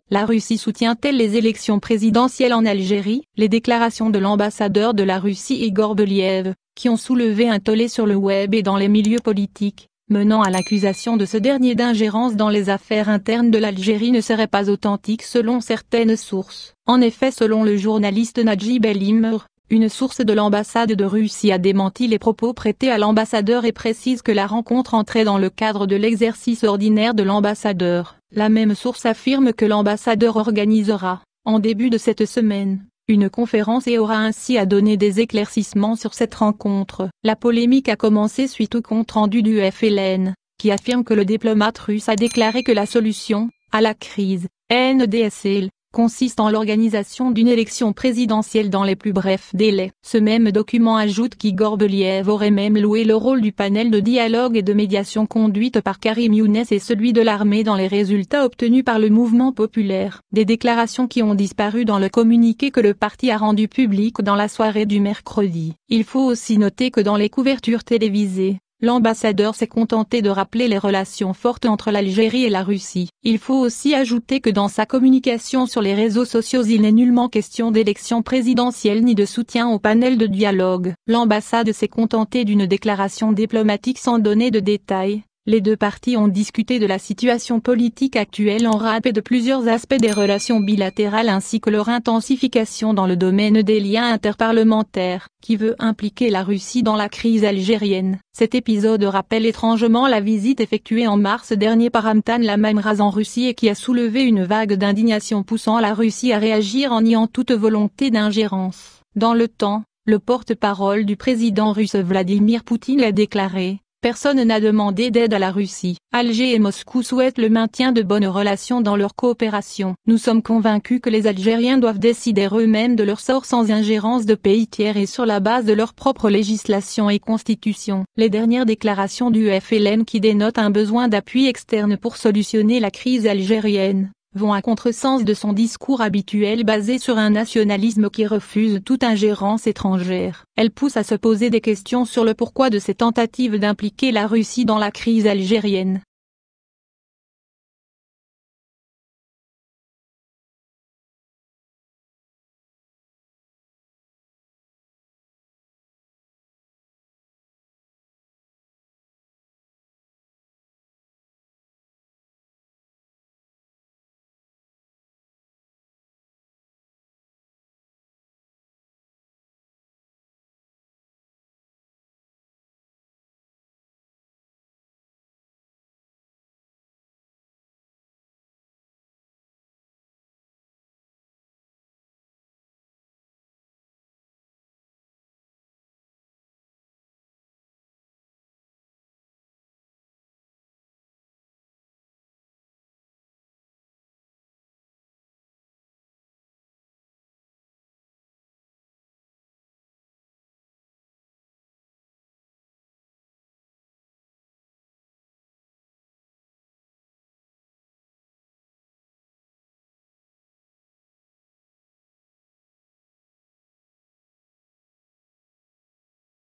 La Russie soutient-elle les élections présidentielles en Algérie? Les déclarations de l'ambassadeur de la Russie Igor Believ, qui ont soulevé un tollé sur le web et dans les milieux politiques, menant à l'accusation de ce dernier d'ingérence dans les affaires internes de l'Algérie, ne seraient pas authentiques selon certaines sources. En effet, selon le journaliste Najib El-Imr, une source de l'ambassade de Russie a démenti les propos prêtés à l'ambassadeur et précise que la rencontre entrait dans le cadre de l'exercice ordinaire de l'ambassadeur. La même source affirme que l'ambassadeur organisera, en début de cette semaine, une conférence et aura ainsi à donner des éclaircissements sur cette rencontre. La polémique a commencé suite au compte-rendu du FLN, qui affirme que le diplomate russe a déclaré que la solution à la crise NDSL consiste en l'organisation d'une élection présidentielle dans les plus brefs délais. Ce même document ajoute qu'Igor Believ aurait même loué le rôle du panel de dialogue et de médiation conduite par Karim Younes et celui de l'armée dans les résultats obtenus par le mouvement populaire. Des déclarations qui ont disparu dans le communiqué que le parti a rendu public dans la soirée du mercredi. Il faut aussi noter que dans les couvertures télévisées, l'ambassadeur s'est contenté de rappeler les relations fortes entre l'Algérie et la Russie. Il faut aussi ajouter que dans sa communication sur les réseaux sociaux, il n'est nullement question d'élection présidentielle ni de soutien au panel de dialogue. L'ambassade s'est contentée d'une déclaration diplomatique sans donner de détails. Les deux parties ont discuté de la situation politique actuelle en rap et de plusieurs aspects des relations bilatérales ainsi que leur intensification dans le domaine des liens interparlementaires, qui veut impliquer la Russie dans la crise algérienne. Cet épisode rappelle étrangement la visite effectuée en mars dernier par Amtan Lamamraz en Russie et qui a soulevé une vague d'indignation poussant la Russie à réagir en niant toute volonté d'ingérence. Dans le temps, le porte-parole du président russe Vladimir Poutine a déclaré: personne n'a demandé d'aide à la Russie. Alger et Moscou souhaitent le maintien de bonnes relations dans leur coopération. Nous sommes convaincus que les Algériens doivent décider eux-mêmes de leur sort sans ingérence de pays tiers et sur la base de leur propre législation et constitution. Les dernières déclarations du FLN qui dénotent un besoin d'appui externe pour solutionner la crise algérienne vont à contresens de son discours habituel basé sur un nationalisme qui refuse toute ingérence étrangère. Elle pousse à se poser des questions sur le pourquoi de ces tentatives d'impliquer la Russie dans la crise algérienne.